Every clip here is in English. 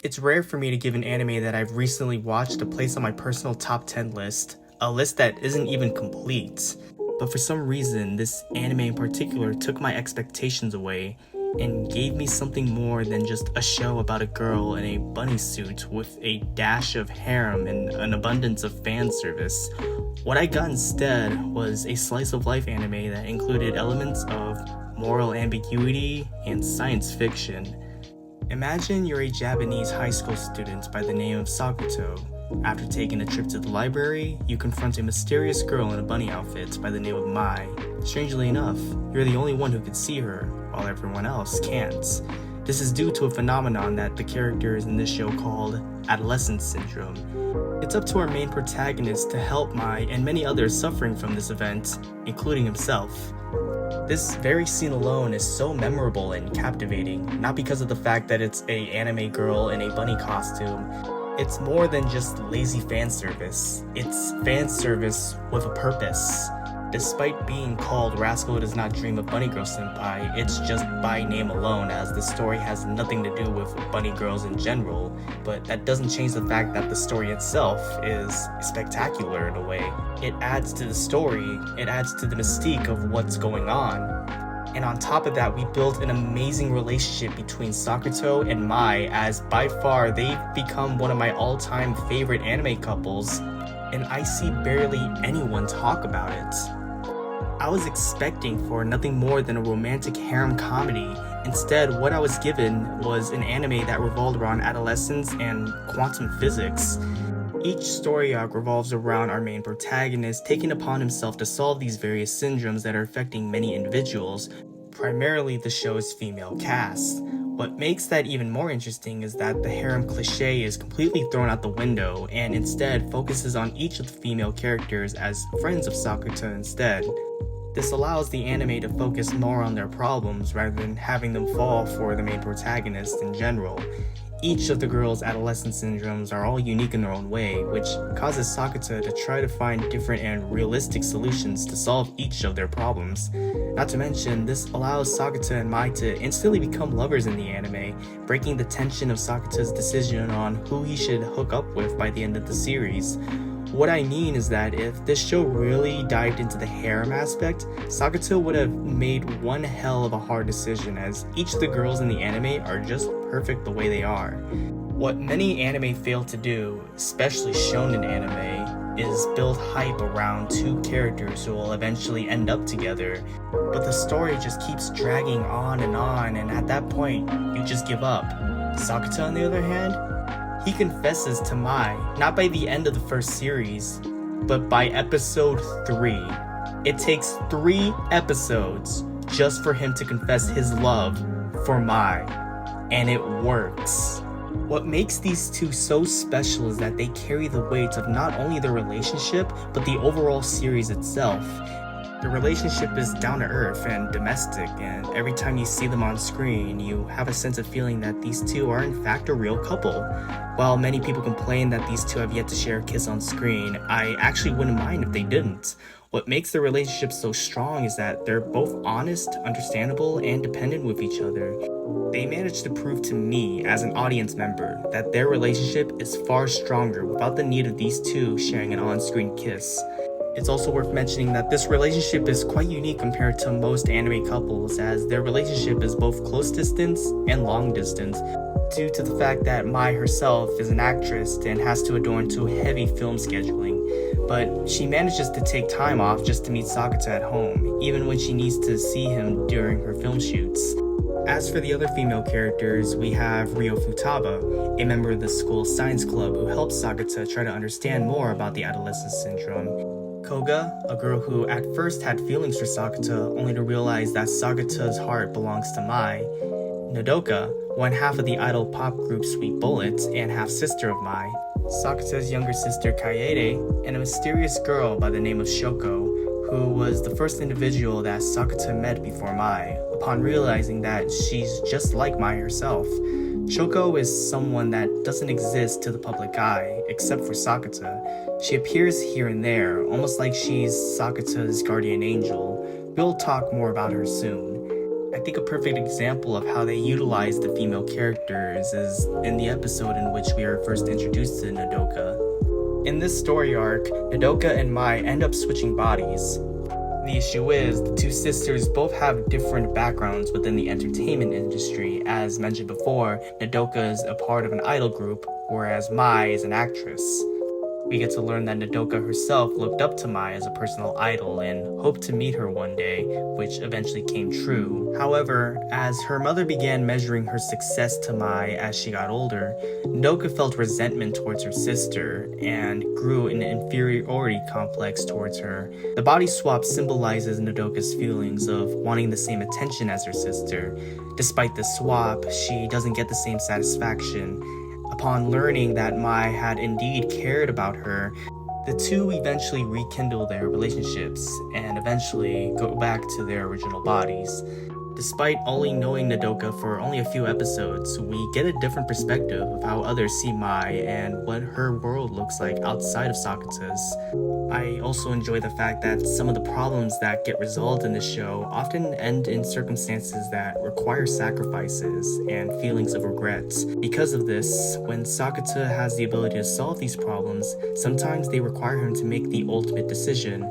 It's rare for me to give an anime that I've recently watched a place on my personal top 10 list, a list that isn't even complete. But for some reason, this anime in particular took my expectations away and gave me something more than just a show about a girl in a bunny suit with a dash of harem and an abundance of fan service. What I got instead was a slice of life anime that included elements of moral ambiguity and science fiction. Imagine you're a Japanese high school student by the name of Sakuto. After taking a trip to the library, you confront a mysterious girl in a bunny outfit by the name of Mai. Strangely enough, you're the only one who can see her, while everyone else can't. This is due to a phenomenon that the characters in this show called Adolescence syndrome. It's up to our main protagonist to help Mai and many others suffering from this event, including himself. This very scene alone is so memorable and captivating, not because of the fact that it's an anime girl in a bunny costume. It's more than just lazy fan service. It's fan service with a purpose. Despite being called Rascal Does Not Dream of Bunny Girl Senpai, it's just by name alone, as the story has nothing to do with bunny girls in general, but that doesn't change the fact that the story itself is spectacular in a way. It adds to the story, it adds to the mystique of what's going on. And on top of that, we built an amazing relationship between Sakuto and Mai, as by far they've become one of my all-time favorite anime couples, and I see barely anyone talk about it. I was expecting for nothing more than a romantic harem comedy. Instead, what I was given was an anime that revolved around adolescence and quantum physics. Each story arc revolves around our main protagonist taking upon himself to solve these various syndromes that are affecting many individuals, primarily the show's female cast. What makes that even more interesting is that the harem cliche is completely thrown out the window and instead focuses on each of the female characters as friends of Sakuta instead. This allows the anime to focus more on their problems rather than having them fall for the main protagonist in general. Each of the girls' adolescent syndromes are all unique in their own way, which causes Sakuta to try to find different and realistic solutions to solve each of their problems. Not to mention, this allows Sakuta and Mai to instantly become lovers in the anime, breaking the tension of Sakuta's decision on who he should hook up with by the end of the series. What I mean is that if this show really dived into the harem aspect, Sakuta would have made one hell of a hard decision, as each of the girls in the anime are just perfect the way they are. What many anime fail to do, especially shonen anime, is build hype around two characters who will eventually end up together, but the story just keeps dragging on, and at that point, you just give up. Sakuta, on the other hand, he confesses to Mai, not by the end of the first series, but by episode 3. It takes 3 episodes just for him to confess his love for Mai, and it works. What makes these two so special is that they carry the weight of not only their relationship, but the overall series itself. The relationship is down to earth and domestic, and every time you see them on screen, you have a sense of feeling that these two are in fact a real couple. While many people complain that these two have yet to share a kiss on screen, I actually wouldn't mind if they didn't. What makes their relationship so strong is that they're both honest, understandable, and dependent with each other. They managed to prove to me, as an audience member, that their relationship is far stronger without the need of these two sharing an on-screen kiss. It's also worth mentioning that this relationship is quite unique compared to most anime couples, as their relationship is both close distance and long distance, due to the fact that Mai herself is an actress and has to adorn to heavy film scheduling. But she manages to take time off just to meet Sakuta at home, even when she needs to see him during her film shoots. As for the other female characters, we have Rio Futaba, a member of the school's science club who helps Sakuta try to understand more about the adolescence syndrome. Koga, a girl who at first had feelings for Sakuta, only to realize that Sakuta's heart belongs to Mai. Nodoka, one half of the idol pop group Sweet Bullet and half-sister of Mai. Sakuta's younger sister Kaede, and a mysterious girl by the name of Shoko, who was the first individual that Sakuta met before Mai, upon realizing that she's just like Mai herself. Shoko is someone that doesn't exist to the public eye, except for Sakuta. She appears here and there, almost like she's Sakuta's guardian angel. We'll talk more about her soon. I think a perfect example of how they utilize the female characters is in the episode in which we are first introduced to Nodoka. In this story arc, Nodoka and Mai end up switching bodies. The issue is, the two sisters both have different backgrounds within the entertainment industry. As mentioned before, Nodoka is a part of an idol group, whereas Mai is an actress. We get to learn that Nodoka herself looked up to Mai as a personal idol and hoped to meet her one day, which eventually came true. However, as her mother began measuring her success to Mai as she got older, Nodoka felt resentment towards her sister and grew an inferiority complex towards her. The body swap symbolizes Nodoka's feelings of wanting the same attention as her sister. Despite the swap, she doesn't get the same satisfaction. Upon learning that Mai had indeed cared about her, the two eventually rekindle their relationships and eventually go back to their original bodies. Despite only knowing Nodoka for only a few episodes, we get a different perspective of how others see Mai and what her world looks like outside of Sakata's. I also enjoy the fact that some of the problems that get resolved in the show often end in circumstances that require sacrifices and feelings of regret. Because of this, when Sakata has the ability to solve these problems, sometimes they require him to make the ultimate decision.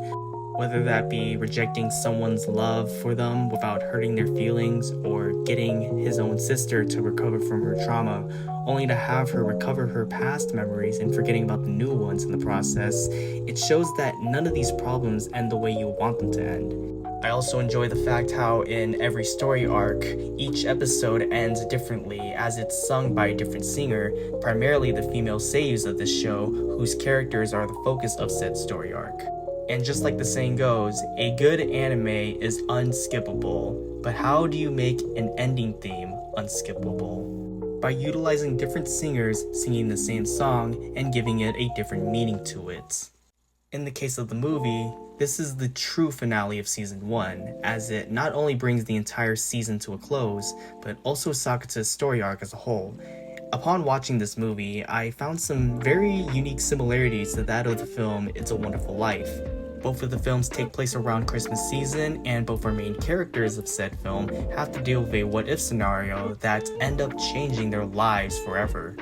Whether that be rejecting someone's love for them without hurting their feelings, or getting his own sister to recover from her trauma, only to have her recover her past memories and forgetting about the new ones in the process, it shows that none of these problems end the way you want them to end. I also enjoy the fact how in every story arc, each episode ends differently as it's sung by a different singer, primarily the female seiyus of this show, whose characters are the focus of said story arc. And just like the saying goes, a good anime is unskippable. But how do you make an ending theme unskippable? By utilizing different singers singing the same song and giving it a different meaning to it. In the case of the movie, this is the true finale of Season 1, as it not only brings the entire season to a close, but also Sakata's story arc as a whole. Upon watching this movie, I found some very unique similarities to that of the film It's a Wonderful Life. Both of the films take place around Christmas season, and both our main characters of said film have to deal with a what-if scenario that end up changing their lives forever.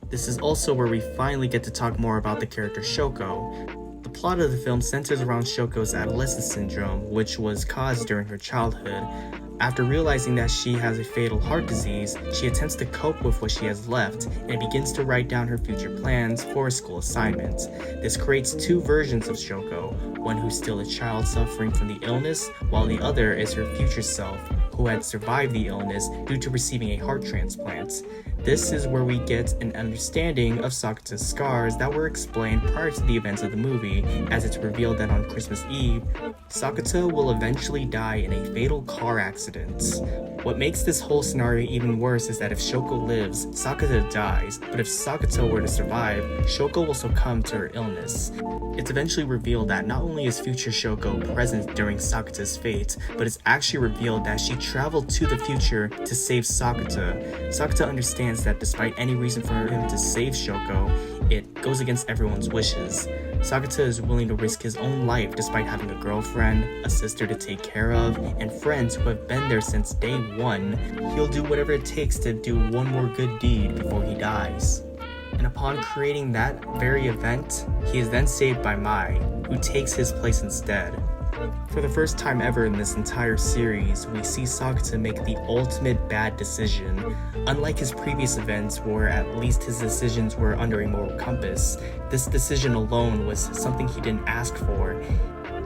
This is also where we finally get to talk more about the character Shoko. The plot of the film centers around Shoko's adolescence syndrome, which was caused during her childhood. After realizing that she has a fatal heart disease, she attempts to cope with what she has left and begins to write down her future plans for a school assignment. This creates two versions of Shoko, one who's still a child suffering from the illness, while the other is her future self, who had survived the illness due to receiving a heart transplant. This is where we get an understanding of Sakata's scars that were explained prior to the events of the movie, as it's revealed that on Christmas Eve, Sakata will eventually die in a fatal car accident. What makes this whole scenario even worse is that if Shoko lives, Sakata dies, but if Sakata were to survive, Shoko will succumb to her illness. It's eventually revealed that not only is future Shoko present during Sakata's fate, but it's actually revealed that she traveled to the future to save Sakata. Sakata understands that despite any reason for him to save Shoko, it goes against everyone's wishes. Sakata is willing to risk his own life despite having a girlfriend, a sister to take care of, and friends who have been there since day one. He'll do whatever it takes to do one more good deed before he dies. And upon creating that very event, he is then saved by Mai, who takes his place instead. For the first time ever in this entire series, we see Sakata make the ultimate bad decision. Unlike his previous events where at least his decisions were under a moral compass, this decision alone was something he didn't ask for.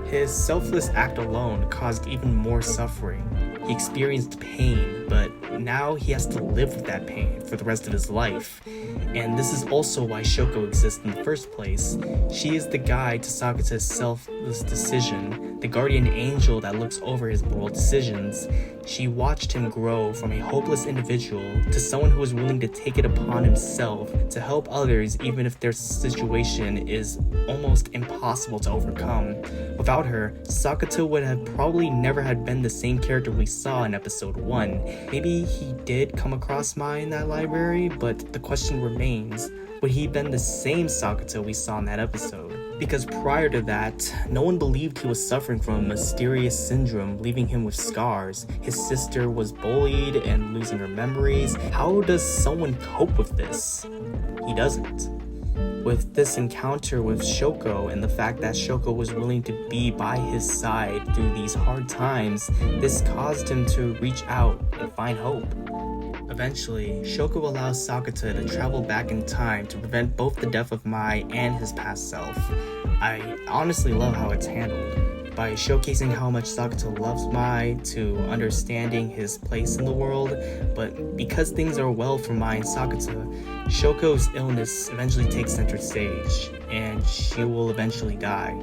His selfless act alone caused even more suffering. He experienced pain, but now he has to live with that pain for the rest of his life. And this is also why Shoko exists in the first place. She is the guide to Sakata's selfless decision, the guardian angel that looks over his moral decisions. She watched him grow from a hopeless individual to someone who is willing to take it upon himself to help others even if their situation is almost impossible to overcome. Without her, Sakata would have probably never had been the same character we saw in episode 1. Maybe he did come across Mai in that library, but the question remains, would he have been the same Sakata we saw in that episode? Because prior to that, no one believed he was suffering from a mysterious syndrome, leaving him with scars. His sister was bullied and losing her memories. How does someone cope with this? He doesn't. With this encounter with Shoko and the fact that Shoko was willing to be by his side through these hard times, this caused him to reach out and find hope. Eventually, Shoko allows Sakata to travel back in time to prevent both the death of Mai and his past self. I honestly love how it's handled, by showcasing how much Sakata loves Mai to understanding his place in the world, but because things are well for Mai and Sakata, Shoko's illness eventually takes center stage, and she will eventually die.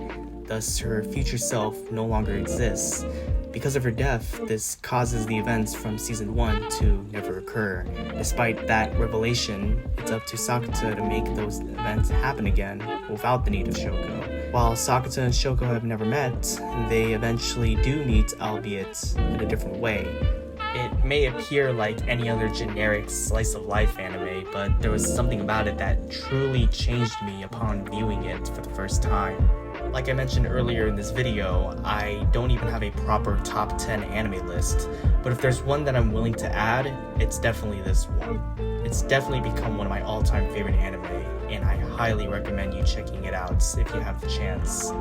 Thus, her future self no longer exists. Because of her death, this causes the events from Season 1 to never occur. Despite that revelation, it's up to Sakata to make those events happen again without the need of Shoko. While Sakata and Shoko have never met, they eventually do meet, albeit in a different way. It may appear like any other generic slice of life anime, but there was something about it that truly changed me upon viewing it for the first time. Like I mentioned earlier in this video, I don't even have a proper top 10 anime list, but if there's one that I'm willing to add, it's definitely this one. It's definitely become one of my all-time favorite anime, and I highly recommend you checking it out if you have the chance.